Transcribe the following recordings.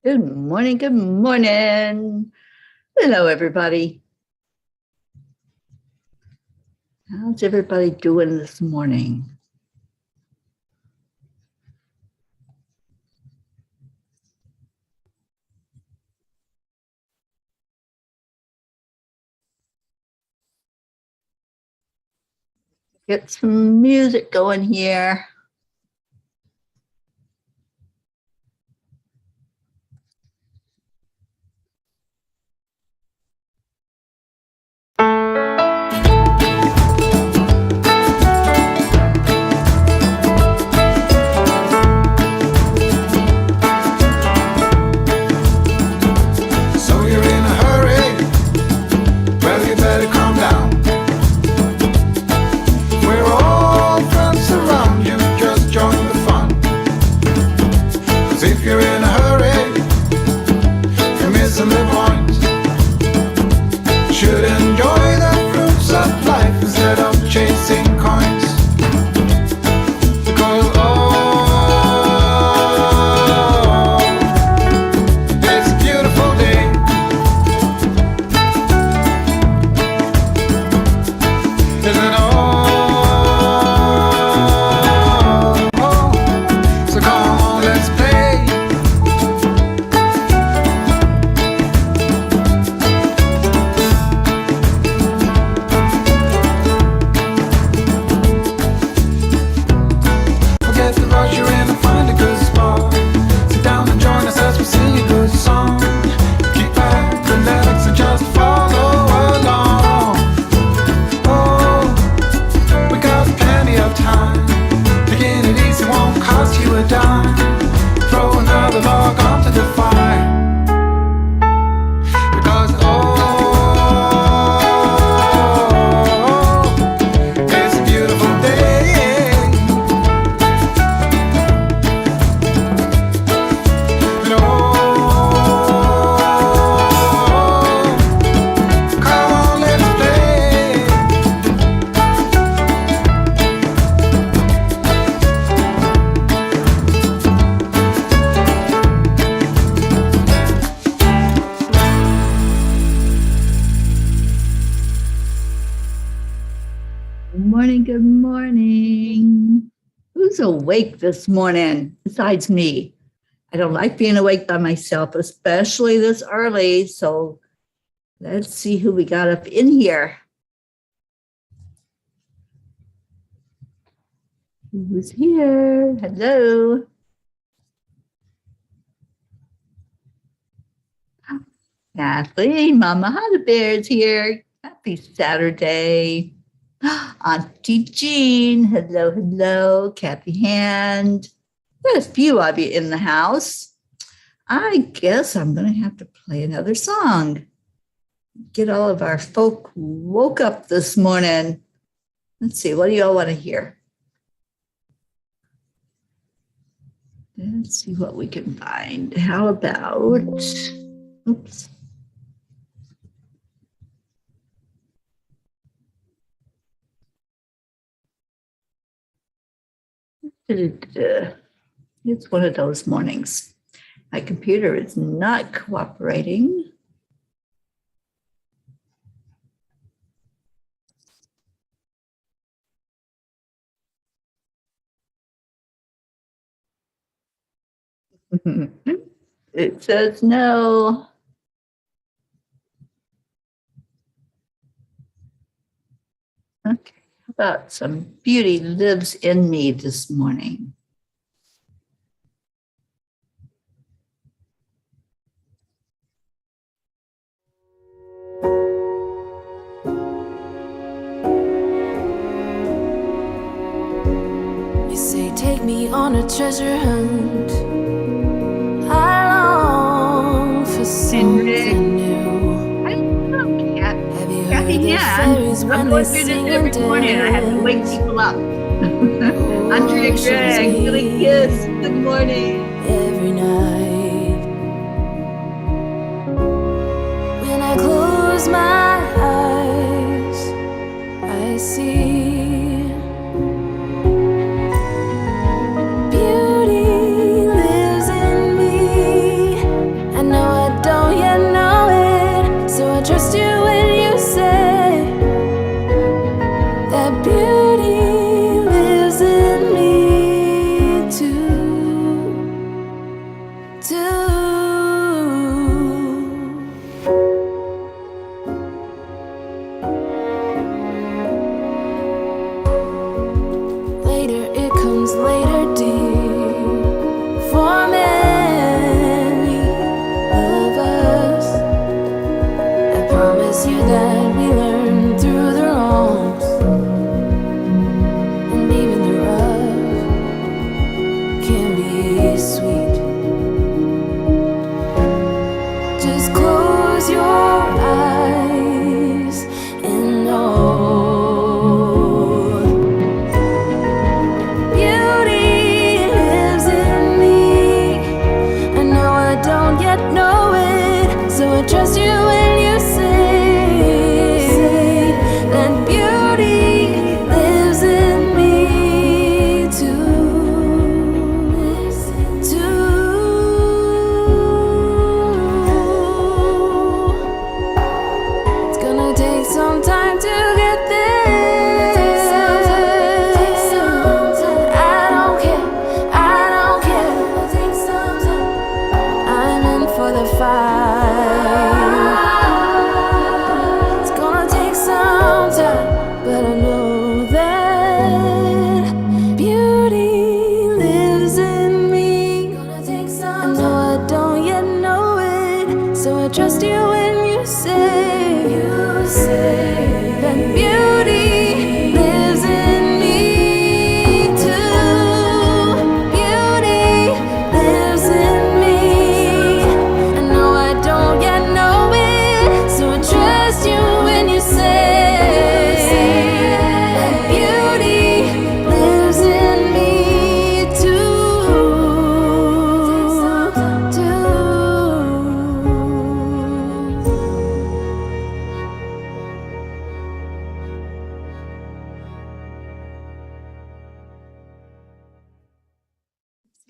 Good morning. Good morning. Hello, everybody. How's everybody doing this morning? Get some music going here. Good morning. Who's awake this morning besides me? I don't like being awake by myself, especially this early. So let's see who we got up in here. Who's here? Hello. Kathleen, Mama Hada Bear's here. Happy Saturday. Auntie Jean, hello, hello. Kathy Hand. There's a few of you in the house. I guess I'm going to have to play another song. Get all of our folk woke up this morning. Let's see, what do y'all want to hear? Let's see what we can find. How about, oops. It's one of those mornings. My computer is not cooperating. It says no. Okay, how about some beauty lives in me this morning? You say take me on a treasure hunt. I long for something new. Have you heard the fairies when they sing and dance? I have to wake people up. Andrea Gregg, Billy Kiss, good morning. Every night when I close my eyes, I see beauty lives in me.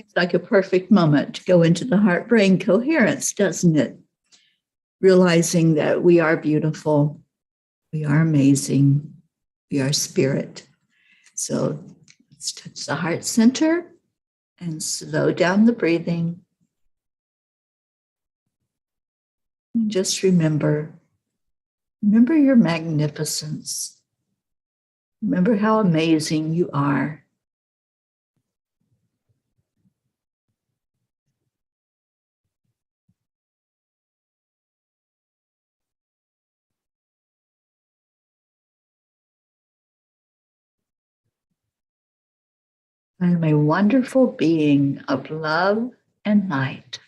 It's like a perfect moment to go into the heart-brain coherence, doesn't it? Realizing that we are beautiful, we are amazing, we are spirit. So let's touch the heart center and slow down the breathing. And just remember your magnificence. Remember how amazing you are. I am a wonderful being of love and light.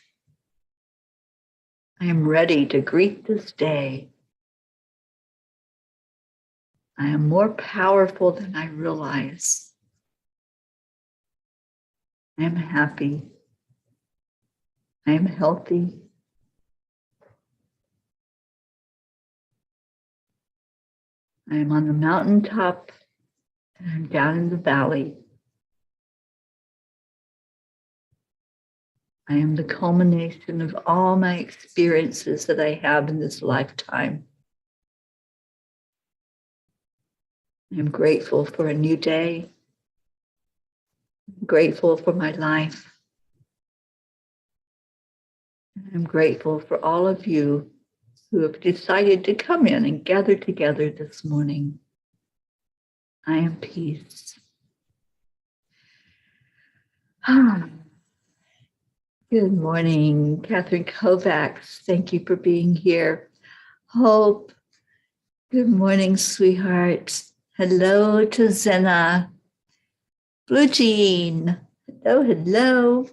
I am ready to greet this day. I am more powerful than I realize. I am happy. I am healthy. I am on the mountaintop and I'm down in the valley. I am the culmination of all my experiences that I have in this lifetime. I am grateful for a new day. I'm grateful for my life. I'm grateful for all of you who have decided to come in and gather together this morning. I am peace. Good morning, Catherine Kovacs. Thank you for being here. Hope. Good morning, sweetheart. Hello to Zena. Blue Jean. Hello.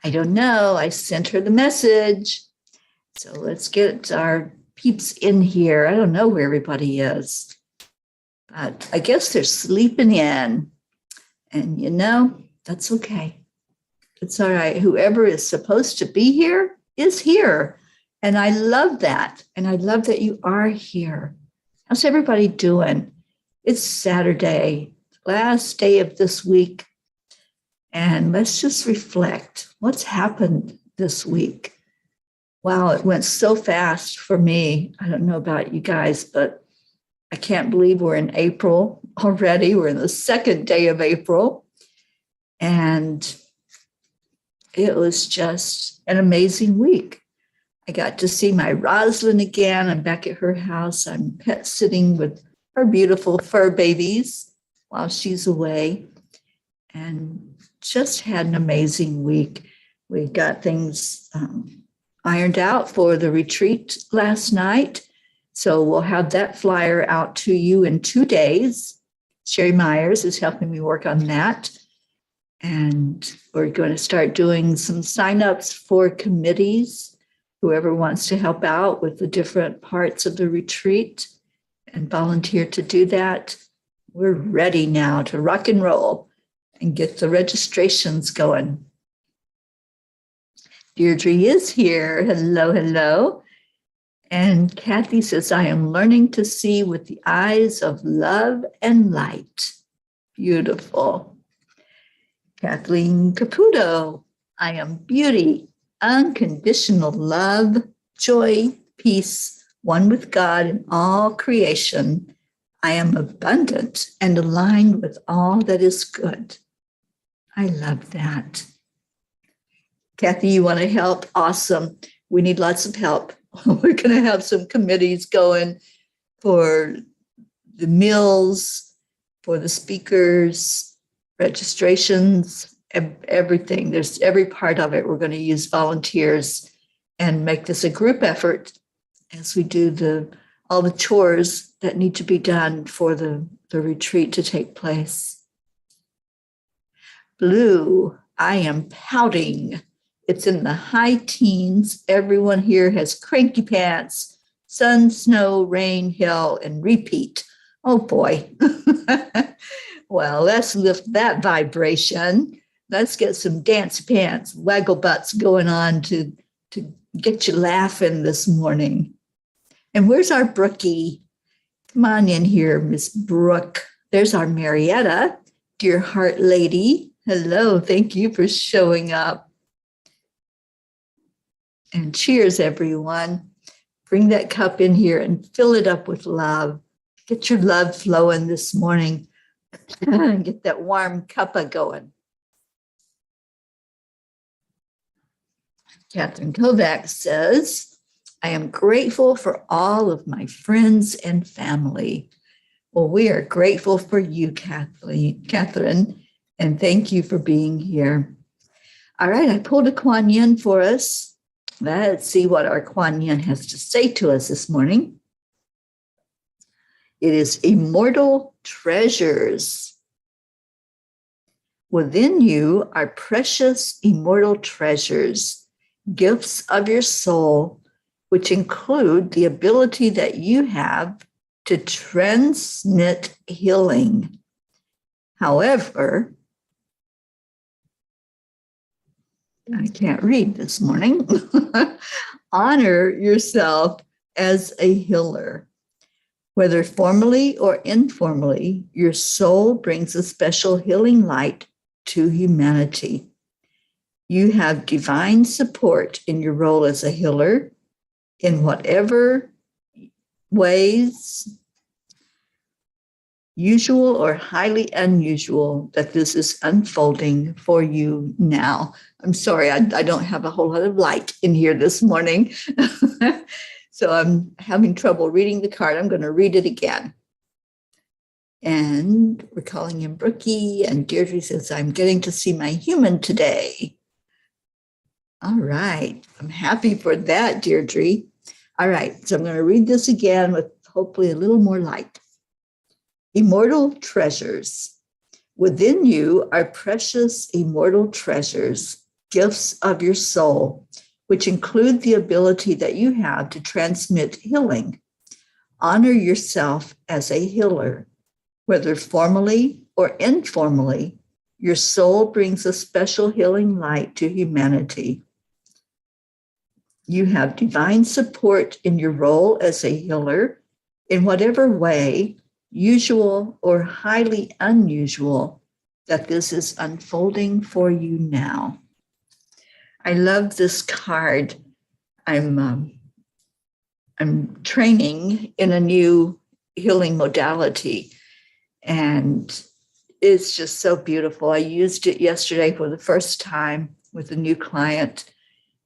I don't know. I sent her the message. So let's get our peeps in here. I don't know where everybody is, but I guess they're sleeping in. And that's okay. It's all right. Whoever is supposed to be here is here. And I love that. And I love that you are here. How's everybody doing? It's Saturday, last day of this week. And let's just reflect. What's happened this week? Wow, it went so fast for me. I don't know about you guys, but I can't believe we're in April already. We're in the second day of April. And it was just an amazing week. I got to see my Rosalind again. I'm back at her house. I'm pet sitting with her beautiful fur babies while she's away. And just had an amazing week. We got things ironed out for the retreat last night. So we'll have that flyer out to you in 2 days. Sherry Myers is helping me work on that. And we're going to start doing some signups for committees, whoever wants to help out with the different parts of the retreat and volunteer to do that. We're ready now to rock and roll and get the registrations going. Deirdre is here. Hello. And Kathy says, I am learning to see with the eyes of love and light. Beautiful. Kathleen Caputo, I am beauty, unconditional love, joy, peace, one with God in all creation. I am abundant and aligned with all that is good. I love that. Kathy, you want to help? Awesome. We need lots of help. We're going to have some committees going for the meals, for the speakers, registrations, everything. There's every part of it. We're going to use volunteers and make this a group effort as we do all the chores that need to be done for the retreat to take place. Blue, I am pouting. It's in the high teens. Everyone here has cranky pants, sun, snow, rain, hail, and repeat. Oh boy. Well, let's lift that vibration. Let's get some dance pants, waggle butts going on to get you laughing this morning. And where's our Brookie? Come on in here, Miss Brooke. There's our Marietta, dear heart lady. Hello. Thank you for showing up. And cheers, everyone. Bring that cup in here and fill it up with love. Get your love flowing this morning. Get that warm cuppa going. Catherine Kovacs says, I am grateful for all of my friends and family. Well, we are grateful for you, Catherine, and thank you for being here. All right, I pulled a Kuan Yin for us. Let's see what our Kuan Yin has to say to us this morning. It is immortal treasures. Within you are precious immortal treasures, gifts of your soul, which include the ability that you have to transmit healing. However, I can't read this morning. Honor yourself as a healer. Whether formally or informally, your soul brings a special healing light to humanity. You have divine support in your role as a healer in whatever ways, usual or highly unusual, that this is unfolding for you now. I'm sorry, I don't have a whole lot of light in here this morning. So I'm having trouble reading the card. I'm going to read it again. And we're calling him Brookie, and Deirdre says, I'm getting to see my human today. All right. I'm happy for that, Deirdre. All right. So I'm going to read this again with hopefully a little more light. Immortal treasures. Within you are precious immortal treasures, gifts of your soul, which include the ability that you have to transmit healing. Honor yourself as a healer. Whether formally or informally, your soul brings a special healing light to humanity. You have divine support in your role as a healer in whatever way, usual or highly unusual, that this is unfolding for you now. I love this card. I'm training in a new healing modality, and it's just so beautiful. I used it yesterday for the first time with a new client,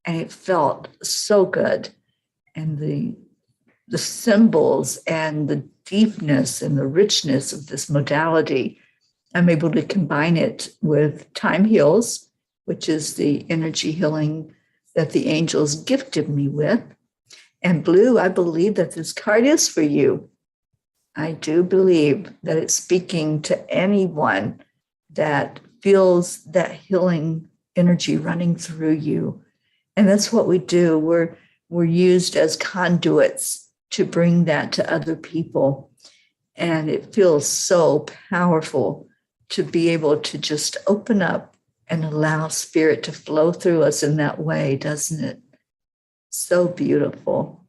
and it felt so good. And the symbols and the deepness and the richness of this modality, I'm able to combine it with Time Heals, which is the energy healing that the angels gifted me with. And Blue, I believe that this card is for you. I do believe that it's speaking to anyone that feels that healing energy running through you. And that's what we do. We're used as conduits to bring that to other people. And it feels so powerful to be able to just open up and allow spirit to flow through us in that way, doesn't it? So beautiful.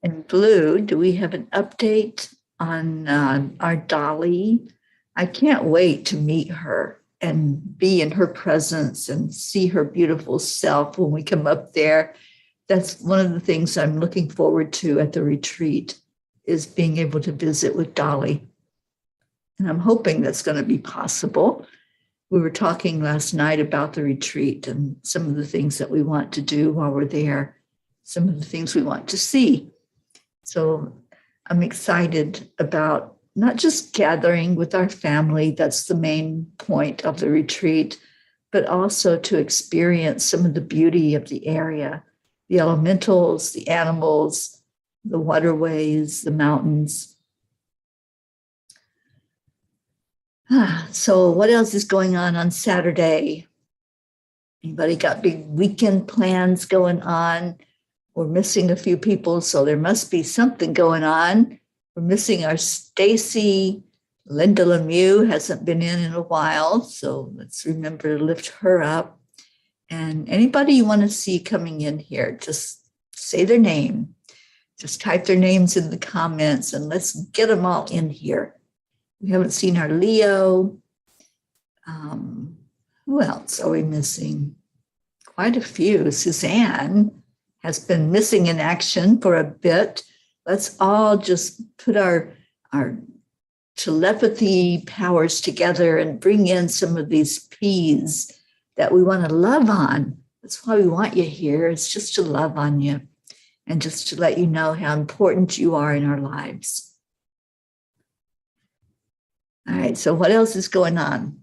And Blue, do we have an update on our Dolly? I can't wait to meet her and be in her presence and see her beautiful self when we come up there. That's one of the things I'm looking forward to at the retreat, is being able to visit with Dolly. And I'm hoping that's going to be possible. We were talking last night about the retreat and some of the things that we want to do while we're there, some of the things we want to see. So I'm excited about not just gathering with our family, that's the main point of the retreat, but also to experience some of the beauty of the area, the elementals, the animals, the waterways, the mountains. So what else is going on Saturday? Anybody got big weekend plans going on? We're missing a few people, so there must be something going on. We're missing our Stacy. Linda Lemieux hasn't been in a while, so let's remember to lift her up. And anybody you want to see coming in here, just say their name. Just type their names in the comments and let's get them all in here. We haven't seen our Leo. Who else are we missing? Quite a few. Suzanne has been missing in action for a bit. Let's all just put our telepathy powers together and bring in some of these P's that we want to love on. That's why we want you here. It's just to love on you and just to let you know how important you are in our lives. All right, so what else is going on?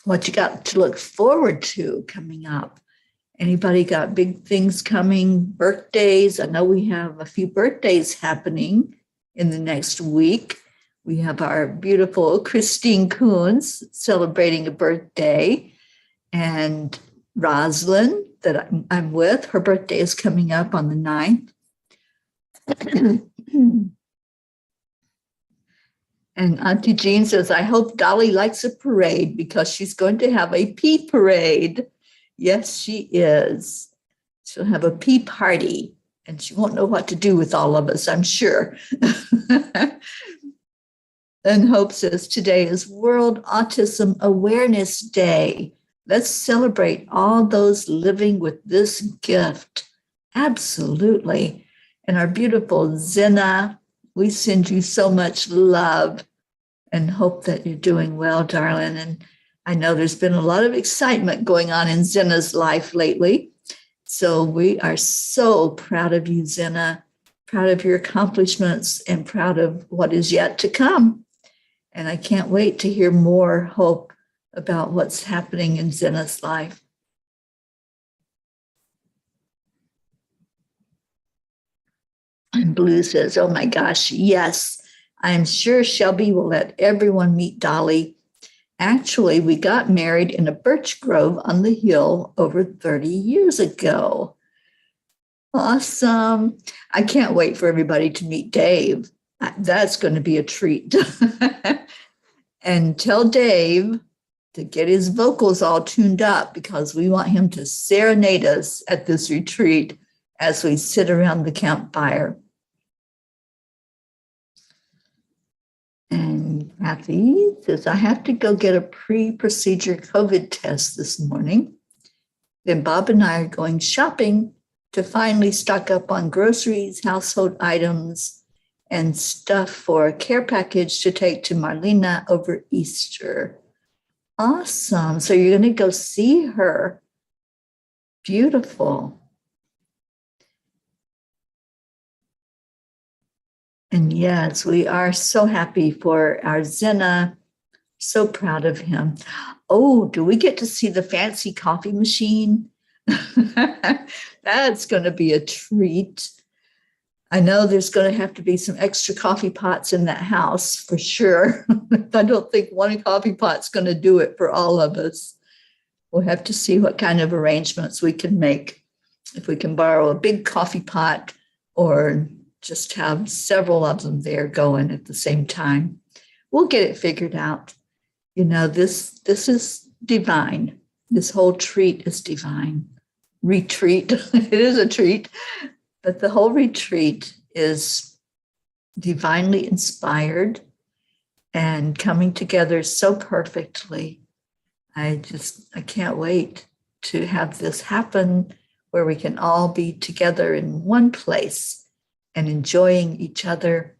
What you got to look forward to coming up? Anybody got big things coming? Birthdays? I know we have a few birthdays happening in the next week. We have our beautiful Christine Coons celebrating a birthday. And Roslyn, that I'm with, her birthday is coming up on the 9th. And Auntie Jean says, I hope Dolly likes a parade because she's going to have a pea parade. Yes, she is. She'll have a pea party, and she won't know what to do with all of us, I'm sure. And Hope says, today is World Autism Awareness Day. Let's celebrate all those living with this gift. Absolutely. And our beautiful Zena, we send you so much love and hope that you're doing well, darling. And I know there's been a lot of excitement going on in Zena's life lately. So we are so proud of you, Zena, proud of your accomplishments and proud of what is yet to come. And I can't wait to hear more, Hope, about what's happening in Zena's life. And Blue says, oh my gosh, yes, I'm sure Shelby will let everyone meet Dolly. Actually, we got married in a birch grove on the hill over 30 years ago. Awesome. I can't wait for everybody to meet Dave. That's going to be a treat. And tell Dave to get his vocals all tuned up because we want him to serenade us at this retreat as we sit around the campfire. And Kathy says, I have to go get a pre-procedure COVID test this morning. Then Bob and I are going shopping to finally stock up on groceries, household items, and stuff for a care package to take to Marlena over Easter. Awesome. So you're going to go see her. Beautiful. And yes, we are so happy for our Zena. So proud of him. Oh, do we get to see the fancy coffee machine? That's going to be a treat. I know there's going to have to be some extra coffee pots in that house for sure. I don't think one coffee pot's going to do it for all of us. We'll have to see what kind of arrangements we can make. If we can borrow a big coffee pot or just have several of them there going at the same time. We'll get it figured out. You know, this is divine. This whole treat is divine. Retreat, it is a treat. But the whole retreat is divinely inspired and coming together so perfectly. I can't wait to have this happen where we can all be together in one place and enjoying each other,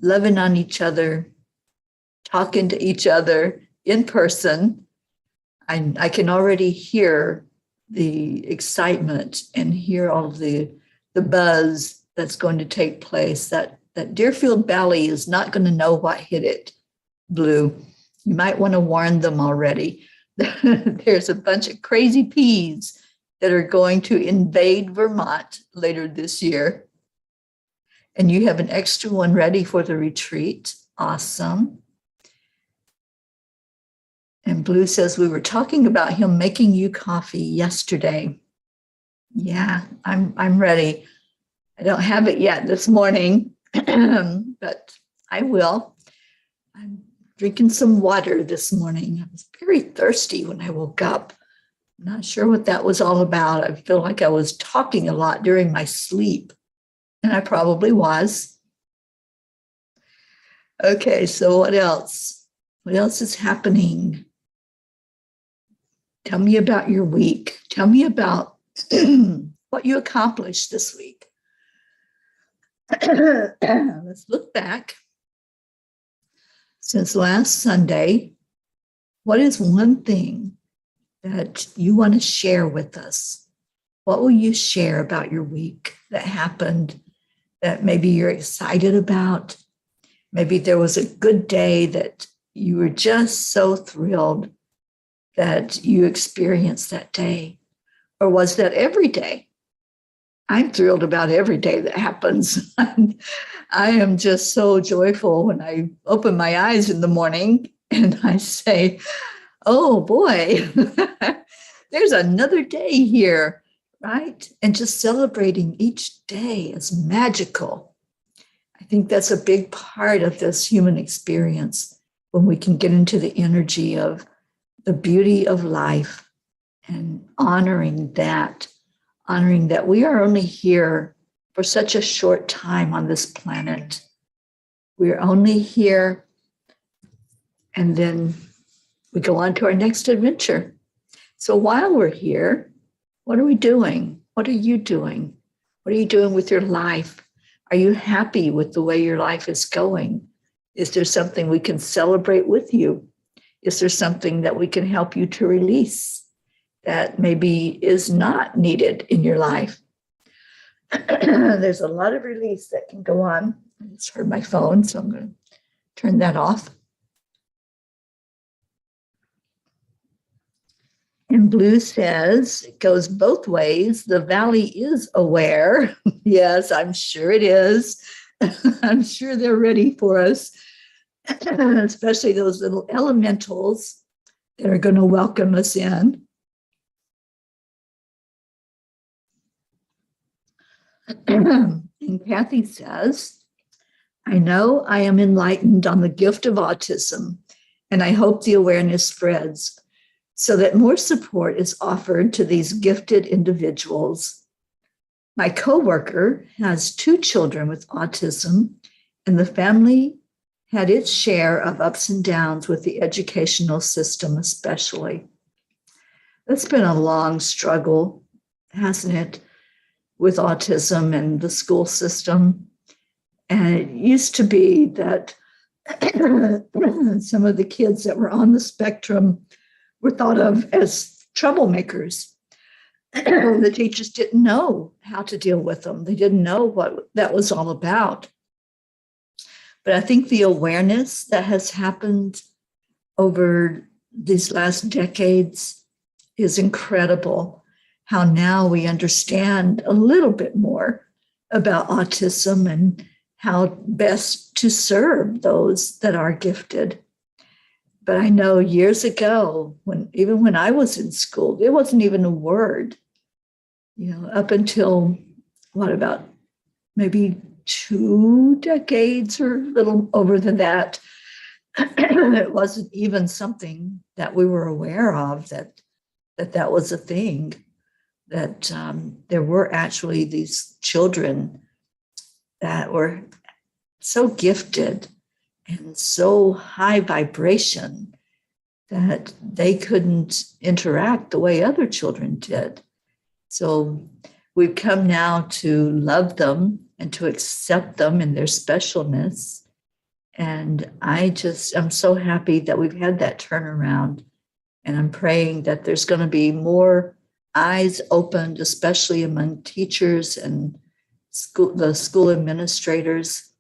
loving on each other, talking to each other in person. I can already hear the excitement and hear all the buzz that's going to take place. That Deerfield Valley is not going to know what hit it, Blue. You might want to warn them already. There's a bunch of crazy peas that are going to invade Vermont later this year. And you have an extra one ready for the retreat. Awesome. And Blue says, we were talking about him making you coffee yesterday. Yeah, I'm ready. I don't have it yet this morning, but I will. I'm drinking some water this morning. I was very thirsty when I woke up. I'm not sure what that was all about. I feel like I was talking a lot during my sleep, and I probably was. Okay, so what else? What else is happening? Tell me about your week. Tell me about what you accomplished this week. Let's look back. Since last Sunday, what is one thing that you want to share with us? What will you share about your week that happened that maybe you're excited about? Maybe there was a good day that you were just so thrilled that you experienced that day. Or was that every day? I'm thrilled about every day that happens. I am just so joyful when I open my eyes in the morning and I say, oh boy, there's another day here, right? And just celebrating each day as magical. I think that's a big part of this human experience when we can get into the energy of the beauty of life and honoring that we are only here for such a short time on this planet. We're only here, and then we go on to our next adventure. So while we're here, what are we doing? What are you doing? What are you doing with your life? Are you happy with the way your life is going? Is there something we can celebrate with you? Is there something that we can help you to release that maybe is not needed in your life? There's a lot of release that can go on. I just heard my phone, so I'm going to turn that off. And Blue says, it goes both ways. The valley is aware. Yes, I'm sure it is. I'm sure they're ready for us, especially those little elementals that are going to welcome us in. And Kathy says, I know I am enlightened on the gift of autism, and I hope the awareness spreads so that more support is offered to these gifted individuals. My coworker has 2 children with autism, and the family had its share of ups and downs with the educational system, especially. It's been a long struggle, hasn't it, with autism and the school system. And it used to be that some of the kids that were on the spectrum were thought of as troublemakers. The teachers didn't know how to deal with them. They didn't know what that was all about. But I think the awareness that has happened over these last decades is incredible. How now we understand a little bit more about autism and how best to serve those that are gifted. But I know years ago, even when I was in school, there wasn't even a word, up until about maybe 2 decades or a little over than that. It wasn't even something that we were aware of, that was a thing, that there were actually these children that were so gifted and so high vibration that they couldn't interact the way other children did. So we've come now to love them and to accept them in their specialness. And I'm so happy that we've had that turnaround. And I'm praying that there's going to be more eyes opened, especially among teachers and the school administrators,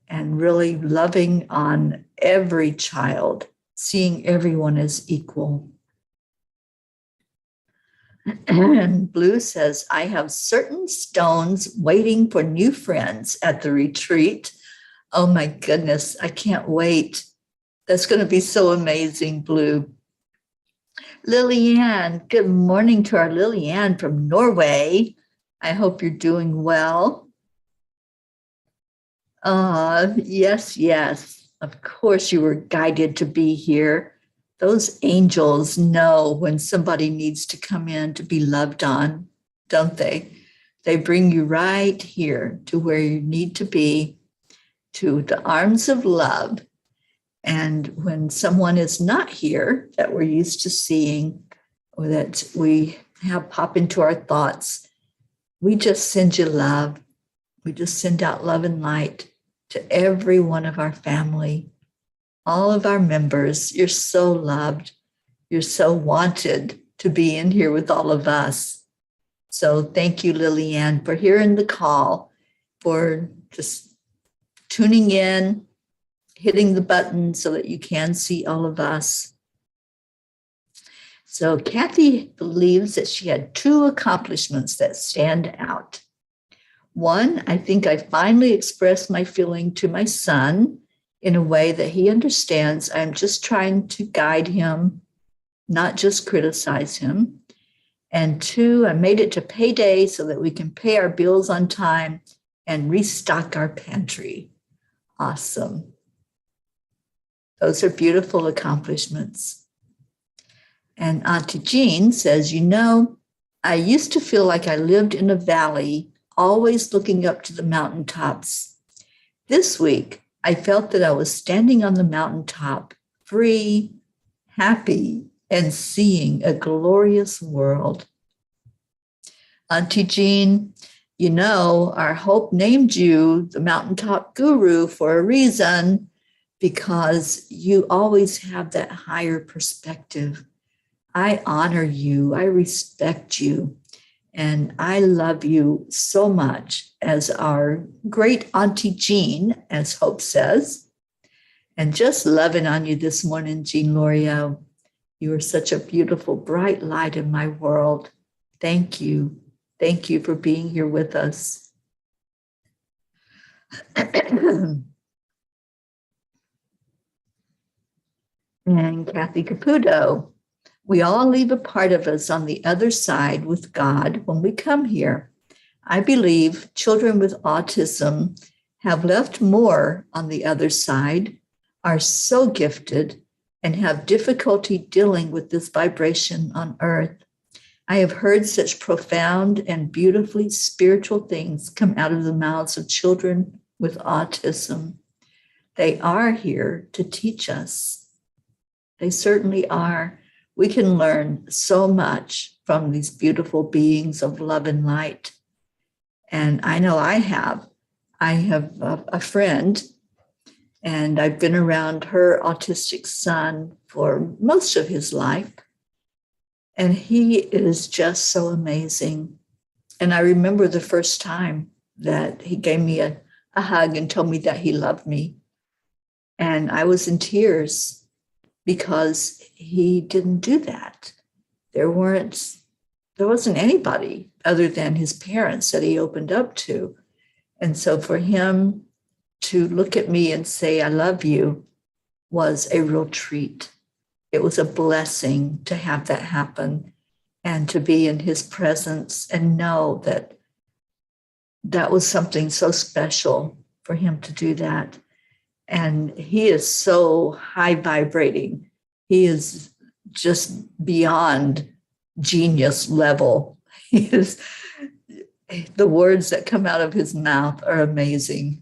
and really loving on every child, seeing everyone as equal. And Blue says, I have certain stones waiting for new friends at the retreat. Oh my goodness, I can't wait. That's going to be so amazing, Blue. Lillian, good morning to our Lillian from Norway. I hope you're doing well. Yes. Of course you were guided to be here. Those angels know when somebody needs to come in to be loved on, don't they? They bring you right here to where you need to be to the arms of love. And when someone is not here that we're used to seeing or that we have pop into our thoughts, we just send you love. We just send out love and light to every one of our family, all of our members. You're so loved. You're so wanted to be in here with all of us. So thank you, Lillian, for hearing the call, for just tuning in, hitting the button so that you can see all of us. So Kathy believes that she had 2 accomplishments that stand out. One, I think I finally expressed my feeling to my son in a way that he understands. I'm just trying to guide him, not just criticize him. And 2, I made it to payday so that we can pay our bills on time and restock our pantry. Awesome. Those are beautiful accomplishments. And Auntie Jean says, I used to feel like I lived in a valley, always looking up to the mountaintops. This week, I felt that I was standing on the mountaintop, free, happy, and seeing a glorious world. Auntie Jean, our Hope named you the mountaintop guru for a reason, because you always have that higher perspective. I honor you. I respect you. And I love you so much as our great Auntie Jean, as Hope says. And just loving on you this morning, Jean Lorio. You are such a beautiful, bright light in my world. Thank you. Thank you for being here with us. And Kathy Caputo. We all leave a part of us on the other side with God when we come here. I believe children with autism have left more on the other side, are so gifted, and have difficulty dealing with this vibration on earth. I have heard such profound and beautifully spiritual things come out of the mouths of children with autism. They are here to teach us. They certainly are. We can learn so much from these beautiful beings of love and light. And I know I have. I have a friend, and I've been around her autistic son for most of his life. And he is just so amazing. And I remember the first time that he gave me a hug and told me that he loved me. And I was in tears because he didn't do that. There wasn't anybody other than his parents that he opened up to. And so for him to look at me and say, I love you, was a real treat. It was a blessing to have that happen and to be in his presence and know that that was something so special for him to do that. And he is so high vibrating. He is just beyond genius level. The words that come out of his mouth are amazing.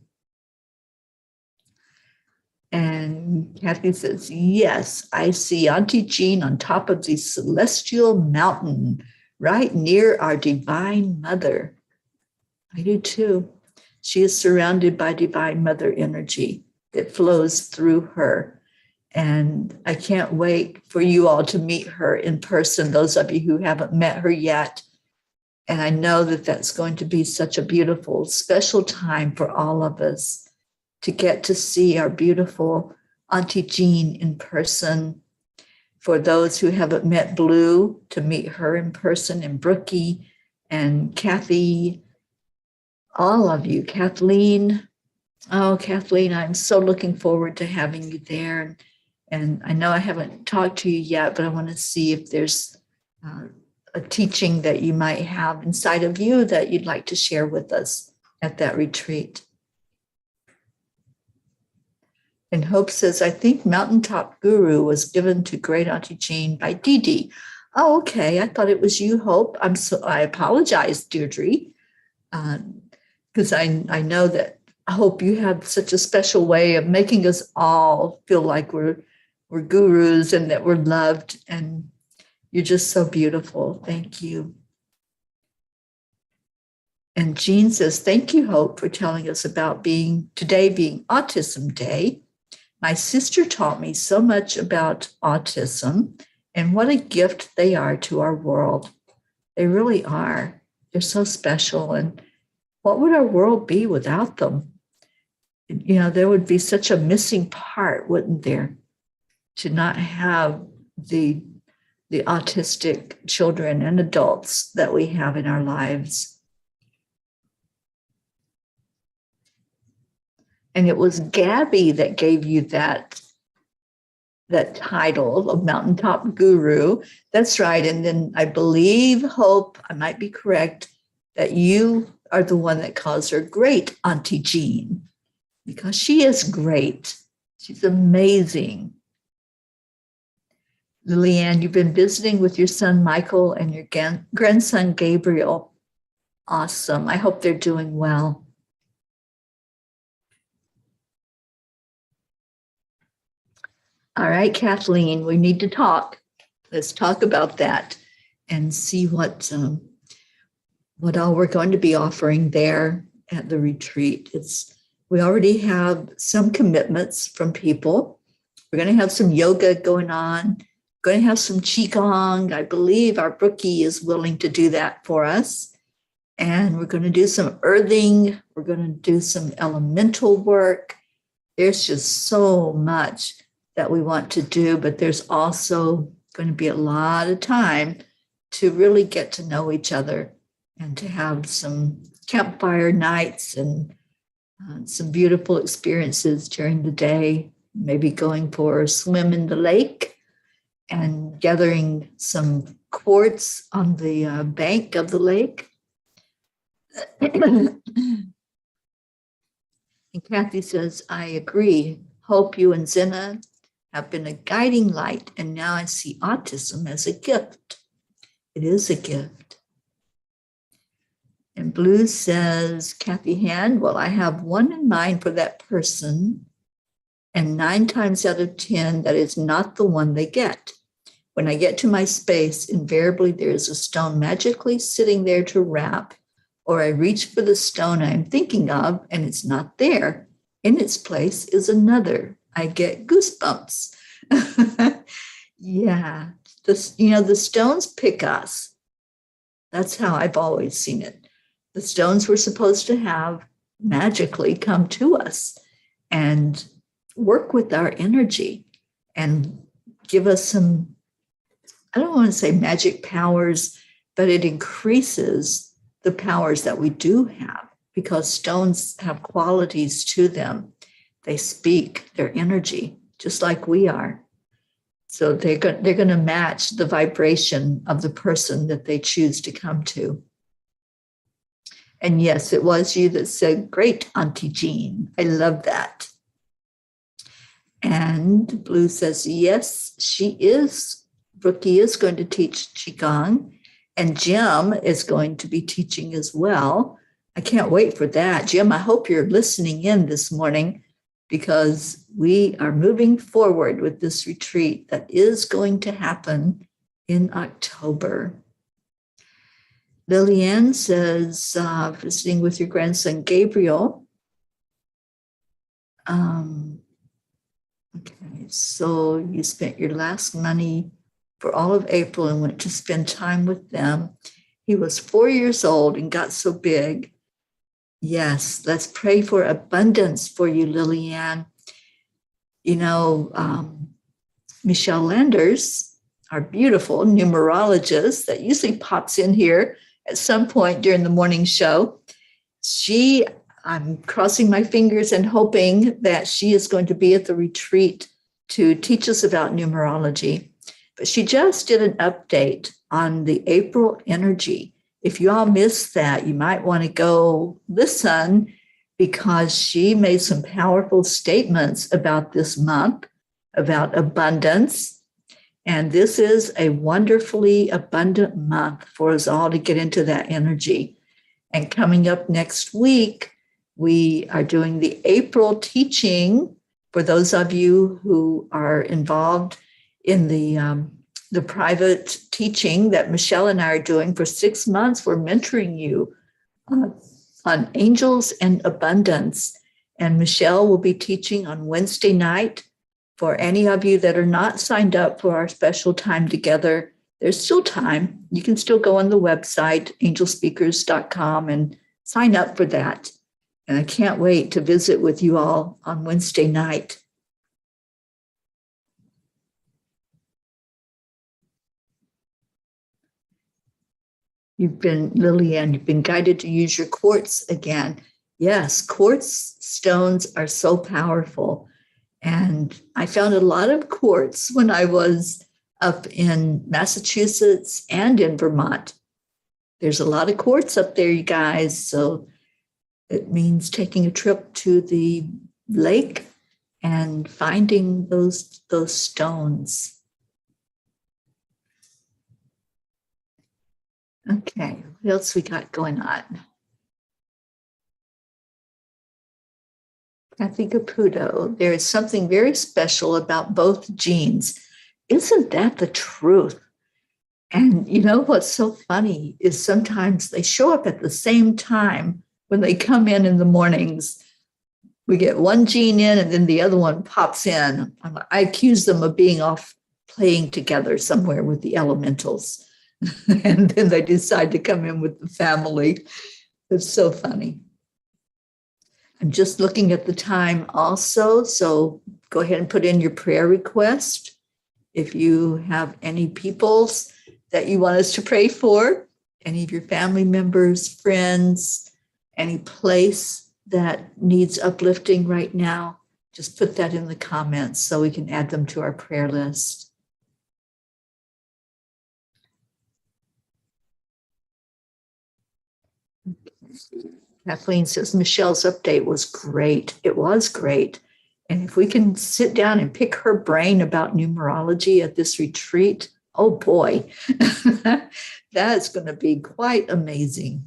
And Kathy says, yes, I see Auntie Jean on top of the celestial mountain, right near our Divine Mother. I do too. She is surrounded by Divine Mother energy that flows through her. And I can't wait for you all to meet her in person, those of you who haven't met her yet. And I know that that's going to be such a beautiful, special time for all of us to get to see our beautiful Auntie Jean in person. For those who haven't met Blue, to meet her in person, and Brookie and Kathy, all of you, Kathleen. Oh, Kathleen, I'm so looking forward to having you there. And I know I haven't talked to you yet, but I want to see if there's a teaching that you might have inside of you that you'd like to share with us at that retreat. And Hope says, I think Mountaintop Guru was given to Great Auntie Jean by Dee Dee. Oh, okay. I thought it was you, Hope. I apologize, Deirdre, because I know that I hope you have such a special way of making us all feel like we're gurus and that we're loved, and you're just so beautiful. Thank you. And Jean says, thank you, Hope, for telling us about today being Autism Day. My sister taught me so much about autism and what a gift they are to our world. They really are. They're so special. And what would our world be without them? You know, there would be such a missing part, wouldn't there, to not have the autistic children and adults that we have in our lives. And it was Gabby that gave you that title of Mountaintop Guru. That's right. And then I believe, Hope, I might be correct, that you are the one that calls her Great Auntie Jean, because she is great. She's amazing. Lillian, you've been visiting with your son, Michael, and your grandson, Gabriel. Awesome. I hope they're doing well. All right, Kathleen, we need to talk. Let's talk about that and see what all we're going to be offering there at the retreat. We already have some commitments from people. We're going to have some yoga going on. Going to have some qigong. I believe our Brookie is willing to do that for us. And we're going to do some earthing. We're going to do some elemental work. There's just so much that we want to do, but there's also going to be a lot of time to really get to know each other and to have some campfire nights and some beautiful experiences during the day, maybe going for a swim in the lake and gathering some quartz on the bank of the lake. And Kathy says, I agree. Hope you and Zena have been a guiding light, and now I see autism as a gift. It is a gift. And Blue says, Kathy Hand, well, I have one in mind for that person, and 9 times out of 10, that is not the one they get. When I get to my space, invariably there is a stone magically sitting there to wrap, or I reach for the stone I'm thinking of, and it's not there. In its place is another. I get goosebumps. Yeah, the stones pick us. That's how I've always seen it. The stones we're supposed to have magically come to us and work with our energy and give us some, I don't want to say magic powers, but it increases the powers that we do have, because stones have qualities to them. They speak their energy just like we are. So they're going to match the vibration of the person that they choose to come to. And yes, it was you that said, great Auntie Jean. I love that. And Blue says, yes, she is. Brookie is going to teach Qigong, and Jim is going to be teaching as well. I can't wait for that. Jim, I hope you're listening in this morning, because we are moving forward with this retreat that is going to happen in October. Lillian says, visiting with your grandson, Gabriel. Okay, so you spent your last money for all of April and went to spend time with them. He was 4 years old and got so big. Yes, let's pray for abundance for you, Lillian. You know, Michelle Landers, our beautiful numerologist that usually pops in here at some point during the morning show, I'm crossing my fingers and hoping that she is going to be at the retreat to teach us about numerology. But she just did an update on the April energy. If you all missed that, you might want to go listen, because she made some powerful statements about this month, about abundance. And this is a wonderfully abundant month for us all to get into that energy. And coming up next week, We are doing the April teaching for those of you who are involved in the private teaching that Michelle and I are doing for 6 months. We're mentoring you on angels and abundance. And Michelle will be teaching on Wednesday night. For any of you that are not signed up for our special time together, there's still time. You can still go on the website, angelspeakers.com, and sign up for that. And I can't wait to visit with you all on Wednesday night. Lillian, you've been guided to use your quartz again. Yes, quartz stones are so powerful. And I found a lot of quartz when I was up in Massachusetts and in Vermont. There's a lot of quartz up there, you guys. So it means taking a trip to the lake and finding those stones. Okay, what else we got going on? Kathy Caputo, there is something very special about both genes. Isn't that the truth? And you know what's so funny is sometimes they show up at the same time when they come in the mornings. We get one gene in and then the other one pops in. I accuse them of being off playing together somewhere with the elementals. And then they decide to come in with the family. It's so funny. I'm just looking at the time also, so go ahead and put in your prayer request. If you have any peoples that you want us to pray for, any of your family members, friends, any place that needs uplifting right now, just put that in the comments so we can add them to our prayer list. Kathleen says, Michelle's update was great. It was great. And if we can sit down and pick her brain about numerology at this retreat, oh boy, that's going to be quite amazing.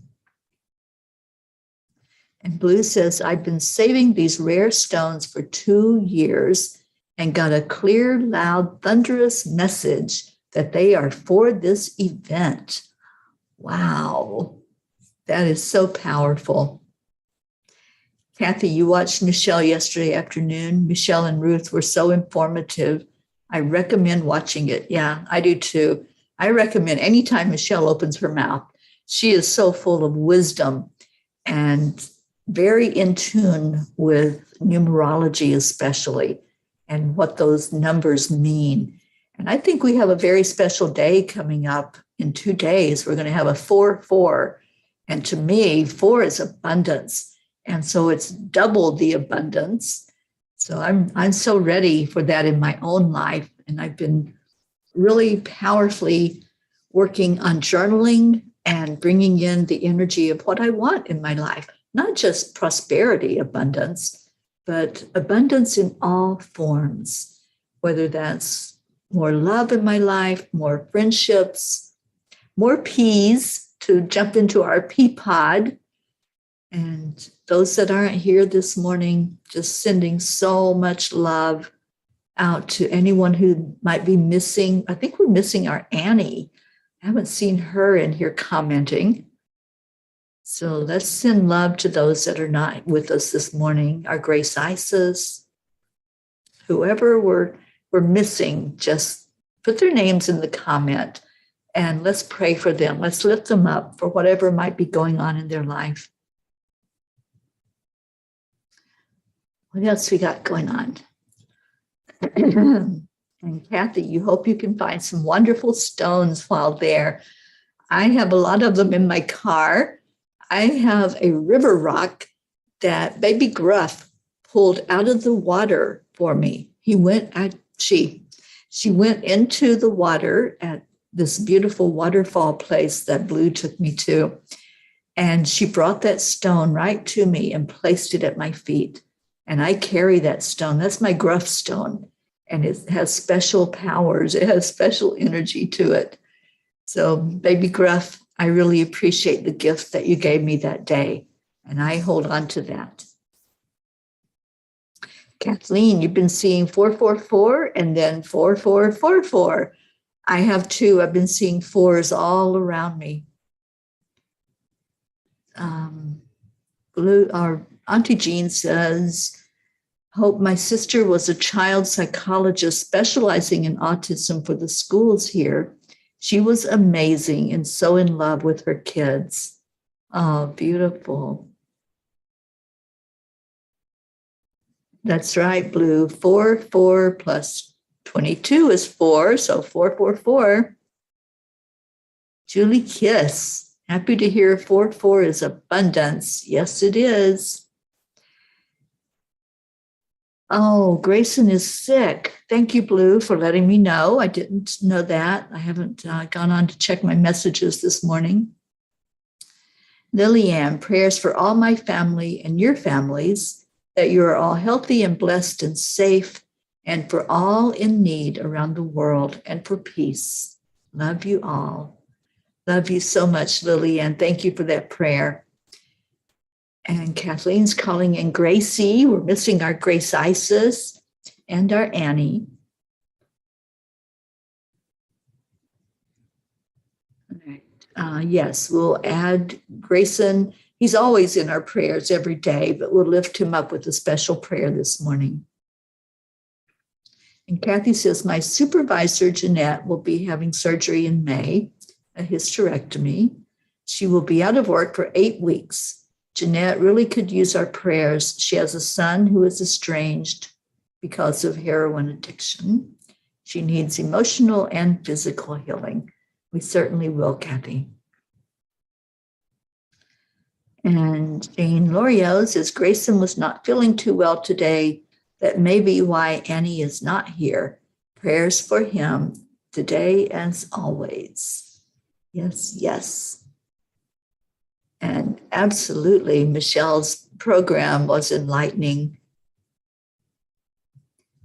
And Blue says, I've been saving these rare stones for 2 years and got a clear, loud, thunderous message that they are for this event. Wow. That is so powerful. Kathy, you watched Michelle yesterday afternoon. Michelle and Ruth were so informative. I recommend watching it. Yeah, I do too. I recommend anytime Michelle opens her mouth. She is so full of wisdom and very in tune with numerology, especially, and what those numbers mean. And I think we have a very special day coming up in 2 days. We're going to have a 4-4. And to me, 4 is abundance. And so it's double the abundance. So I'm so ready for that in my own life. And I've been really powerfully working on journaling and bringing in the energy of what I want in my life. Not just prosperity, abundance, but abundance in all forms, whether that's more love in my life, more friendships, more peas to jump into our peapod. And those that aren't here this morning, just sending so much love out to anyone who might be missing. I think we're missing our Annie. I haven't seen her in here commenting. So let's send love to those that are not with us this morning. Our Grace Isis, whoever we're missing, just put their names in the comment and let's pray for them. Let's lift them up for whatever might be going on in their life. What else we got going on? And Kathy, you hope you can find some wonderful stones while there. I have a lot of them in my car. I have a river rock that baby Gruff pulled out of the water for me. She went into the water at this beautiful waterfall place that Blue took me to. And she brought that stone right to me and placed it at my feet. And I carry that stone. That's my Gruff stone. And it has special powers. It has special energy to it. So, baby Gruff, I really appreciate the gift that you gave me that day. And I hold on to that. Kathleen, you've been seeing 444 and then 4444. I have too. I've been seeing fours all around me. Our Auntie Jean says, hope my sister was a child psychologist specializing in autism for the schools here. She was amazing and so in love with her kids. Oh, beautiful. That's right, Blue. 4 plus 22 is 4, so 444. Julie Kiss, happy to hear 4 is abundance. Yes, it is. Oh, Grayson is sick. Thank you, Blue, for letting me know. I didn't know that. I haven't gone on to check my messages this morning. Lillian, prayers for all my family and your families, that you are all healthy and blessed and safe, and for all in need around the world, and for peace. Love you all. Love you so much, Lillian. Thank you for that prayer. And Kathleen's calling in Gracie. We're missing our Grace Isis and our Annie. All right. Yes, we'll add Grayson. He's always in our prayers every day, but we'll lift him up with a special prayer this morning. And Kathy says, my supervisor, Jeanette, will be having surgery in May, a hysterectomy. She will be out of work for 8 weeks. Jeanette really could use our prayers. She has a son who is estranged because of heroin addiction. She needs emotional and physical healing. We certainly will, Kathy. And Jane Lorio says, Grayson was not feeling too well today. That may be why Annie is not here. Prayers for him today as always. Yes, yes. And absolutely, Michelle's program was enlightening.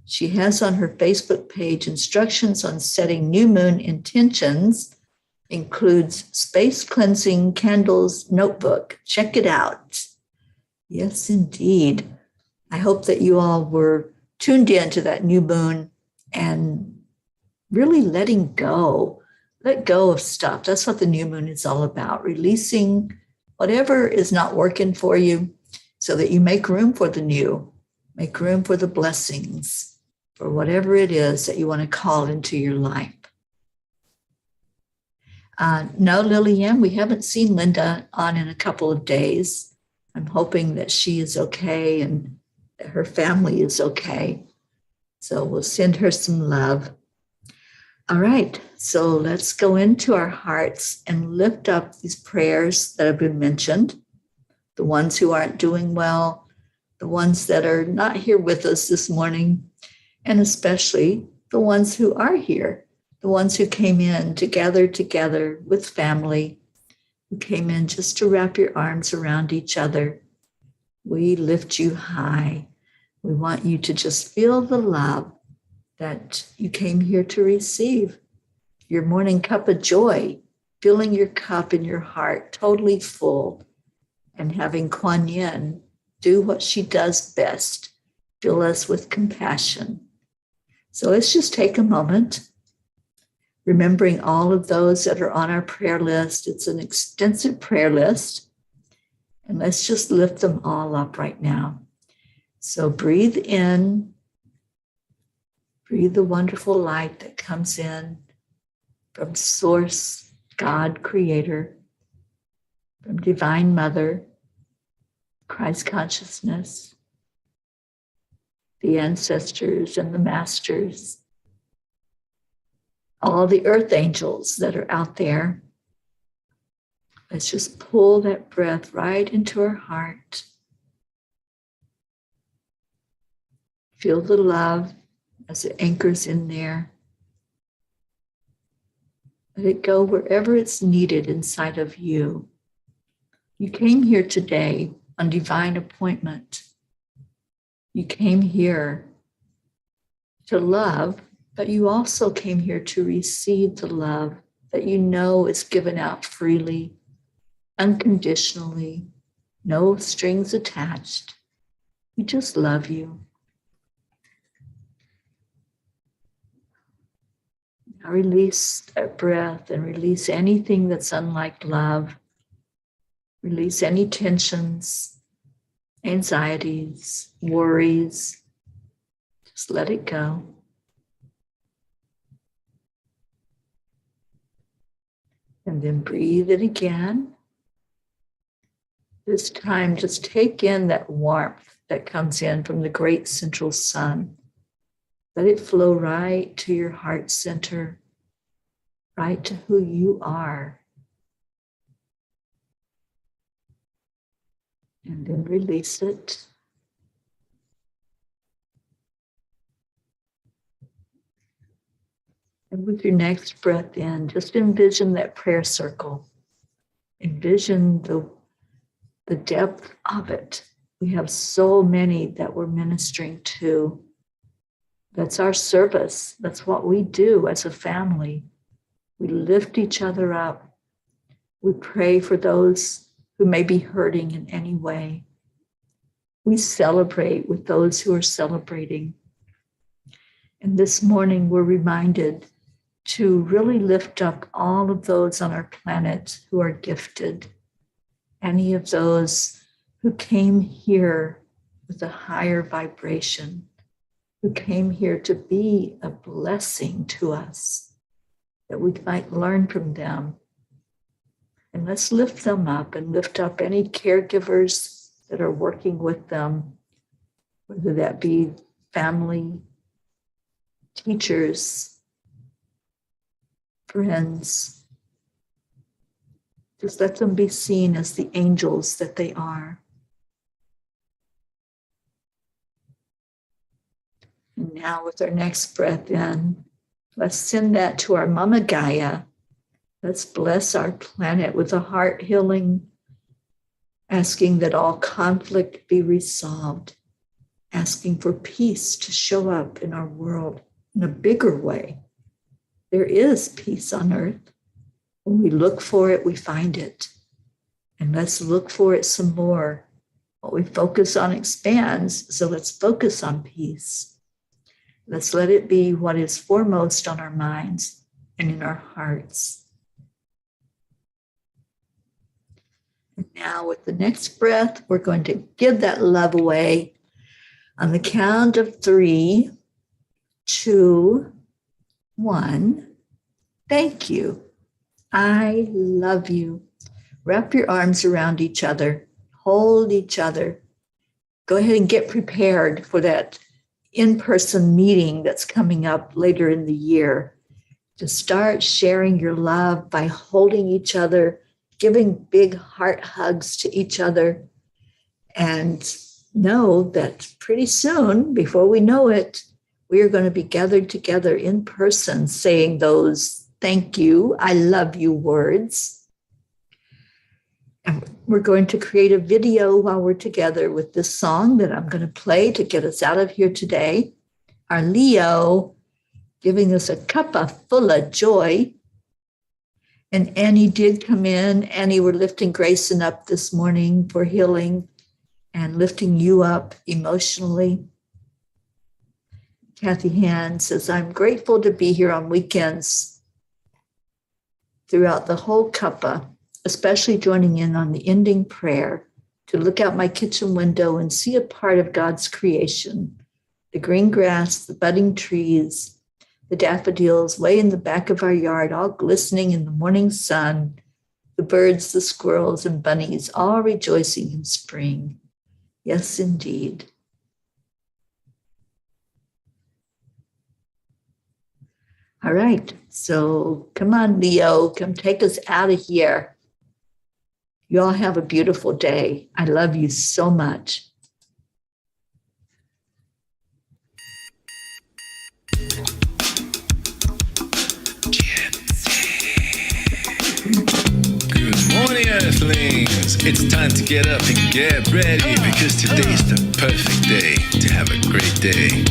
She has on her Facebook page instructions on setting new moon intentions, includes space cleansing candles notebook. Check it out. Yes, indeed. I hope that you all were tuned in to that new moon and really letting go. Let go of stuff. That's what the new moon is all about. Releasing whatever is not working for you so that you make room for the new, make room for the blessings, for whatever it is that you want to call into your life. No, Lillian, we haven't seen Linda on in a couple of days. I'm hoping that she is okay and that her family is okay. So we'll send her some love. All right, so let's go into our hearts and lift up these prayers that have been mentioned, the ones who aren't doing well, the ones that are not here with us this morning, and especially the ones who are here, the ones who came in to gather together with family, who came in just to wrap your arms around each other. We lift you high. We want you to just feel the love that you came here to receive. Your morning cup of joy, filling your cup in your heart totally full, and having Kuan Yin do what she does best, fill us with compassion. So let's just take a moment, remembering all of those that are on our prayer list. It's an extensive prayer list, and let's just lift them all up right now. So breathe in. Breathe the wonderful light that comes in from Source, God, Creator, from Divine Mother, Christ Consciousness, the ancestors and the masters, all the earth angels that are out there. Let's just pull that breath right into our heart. Feel the love as it anchors in there. Let it go wherever it's needed inside of you. You came here today on divine appointment. You came here to love, but you also came here to receive the love that you know is given out freely, unconditionally, No strings attached. We just love you. Now release that breath and release anything that's unlike love. Release any tensions, anxieties, worries. Just let it go. And then breathe it again. This time, just take in that warmth that comes in from the great central sun. Let it flow right to your heart center, right to who you are. And then release it. And with your next breath in, just envision that prayer circle. Envision the depth of it. We have so many that we're ministering to. That's our service. That's what we do as a family. We lift each other up. We pray for those who may be hurting in any way. We celebrate with those who are celebrating. And this morning, we're reminded to really lift up all of those on our planet who are gifted. Any of those who came here with a higher vibration, who came here to be a blessing to us, that we might learn from them. And let's lift them up and lift up any caregivers that are working with them, whether that be family, teachers, friends. Just let them be seen as the angels that they are. And now with our next breath in, let's send that to our Mama Gaia. Let's bless our planet with a heart healing, asking that all conflict be resolved, asking for peace to show up in our world in a bigger way. There is peace on earth. When we look for it, we find it. And let's look for it some more. What we focus on expands, so let's focus on peace. Let's let it be what is foremost on our minds and in our hearts. And now with the next breath, we're going to give that love away on the count of 3, 2, 1. Thank you. I love you. Wrap your arms around each other. Hold each other. Go ahead and get prepared for that in-person meeting that's coming up later in the year. To start sharing your love by holding each other, giving big heart hugs to each other, and know that pretty soon, before we know it, we are going to be gathered together in person saying those thank you, I love you words. And we're going to create a video while we're together with this song that I'm going to play to get us out of here today. Our Leo giving us a Cuppa Fulla Joy. And Annie did come in. Annie, we're lifting Grayson up this morning for healing and lifting you up emotionally. Kathy Hand says, I'm grateful to be here on weekends throughout the whole Cuppa, especially joining in on the ending prayer to look out my kitchen window and see a part of God's creation, the green grass, the budding trees, the daffodils way in the back of our yard, all glistening in the morning sun, the birds, the squirrels, and bunnies, all rejoicing in spring. Yes, indeed. All right, so come on, Leo, come take us out of here. You all have a beautiful day. I love you so much. Good morning, Earthlings. It's time to get up and get ready because today's the perfect day to have a great day.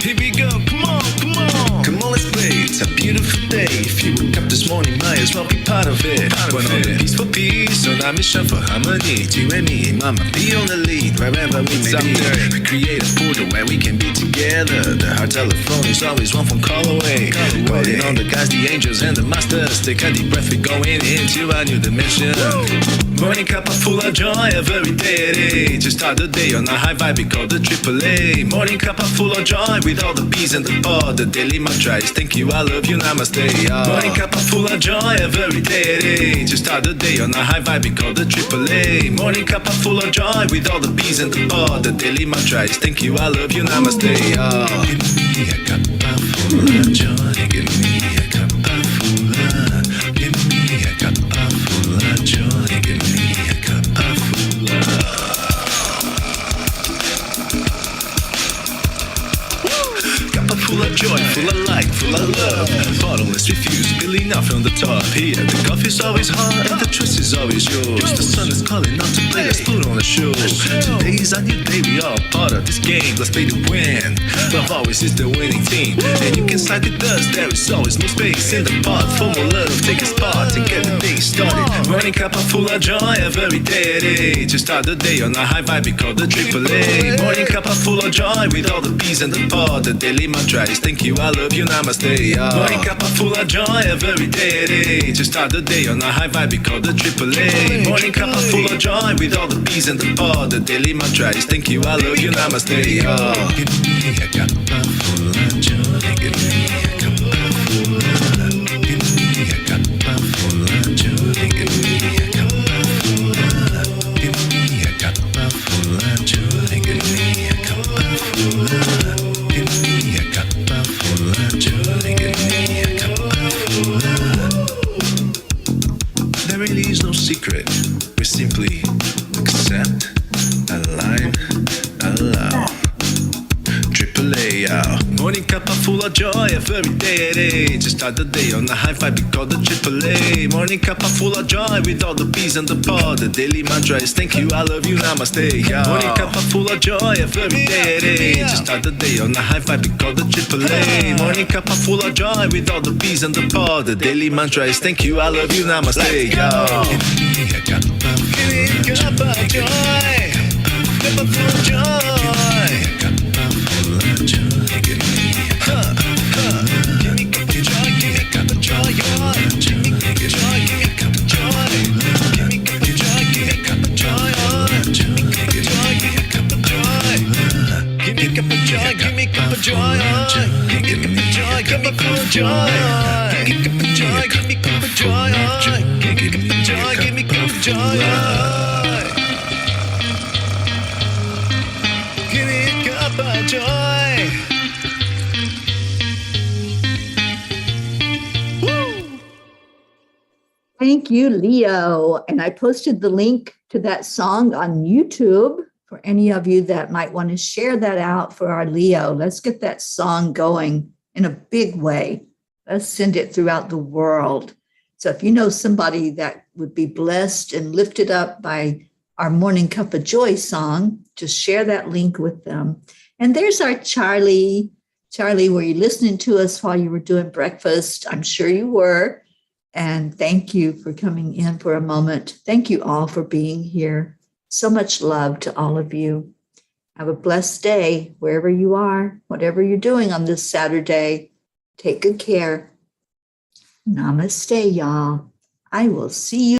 Here we go, come on, come on. Come on, let's play, it's a beautiful day. If you woke up this morning, might as well be part of it. One on the peaceful peace, on our mission for harmony. You and me, mama, be on the lead wherever we may be. We create a portal where we can be together. The heart telephone is always one phone call away. Calling on the guys, the angels and the masters. Take a deep breath, we're going into a new dimension. Morning Cuppa Fulla Joy every day. To start the day on a high vibe, we call the AAA. Morning Cuppa Fulla Joy with all the bees and the pod. The daily mantra is thank you, I love you, namaste. Morning Cuppa Fulla Joy every day. To start the day on a high vibe, we call the AAA. Morning Cuppa Fulla Joy with all the bees and the pod. The daily mantra is thank you, I love you, namaste. Give me a cuppa full of joy. Give me a cuppa fulla. Give me a cuppa full of joy. Give me a cuppa fulla. Cuppa full of joy, full of light, full of love. Bottomless refuse, spilling out from the top. Here, the coffee's always hot and the trust is always yours. The sun is calling out to play, let's put on a show. Today is a new day, we all part of this game. Let's play to win. Love always is the winning team. And you can side with us, there is always no space in the pot. For more love, take a spot and get the day started. Morning Cuppa Fulla Joy every day. To start the day on a high vibe, we call the AAA. Morning Cuppa Fulla Joy with all the bees and the pod. The daily mantra is thank you, I love you, namaste. Morning Cuppa Fulla Joy every day. To start the day on a high vibe, we call the AAA. Morning Cuppa Fulla Joy with all the bees and the pod. The daily mantra is thank you, I love you, namaste. Give me a cuppa full of joy. Give me a cuppa full of. Give me a cuppa full of joy. Give me a cuppa full of. Give me a cuppa full of joy. Give me a cuppa full of. Give me a cuppa full of joy. Give me a cuppa full of. There really is no secret. We simply accept, align, allow. AAA, Morning Cuppa Fulla Joy every day. To start the day on a high vibe, we call the AAA. Morning Cuppa Fulla Joy with all the bees and the pod. The daily mantra is thank you, I love you, namaste. Morning Cuppa Fulla Joy every day. To start the day on a high vibe, we call the AAA. Morning Cuppa Fulla Joy with all the bees and the pod. The daily mantra is thank you, I love you, namaste. Give me a cuppa full of joy. Cuppa full of joy. Give me a give me cuppa joy, give me cuppa joy, give me cuppa joy, give me cuppa joy, give me cuppa joy, give me cuppa joy, give me cuppa joy, give me cuppa joy, give me cuppa joy, give me cuppa joy, give me cuppa joy, give me full joy, give me cuppa joy, give me cuppa joy, give me cuppa joy, give me cuppa joy, give me cuppa joy. Thank you, Leo. And I posted the link to that song on YouTube for any of you that might want to share that out for our Leo. Let's get that song going in a big way. Let's send it throughout the world. So if you know somebody that would be blessed and lifted up by our Morning Cuppa JoY song, just share that link with them. And there's our Charlie. Charlie, were you listening to us while you were doing breakfast? I'm sure you were. And thank you for coming in for a moment. Thank you all for being here. So much love to all of you. Have a blessed day wherever you are, whatever you're doing on this Saturday. Take good care. Namaste, y'all. I will see you.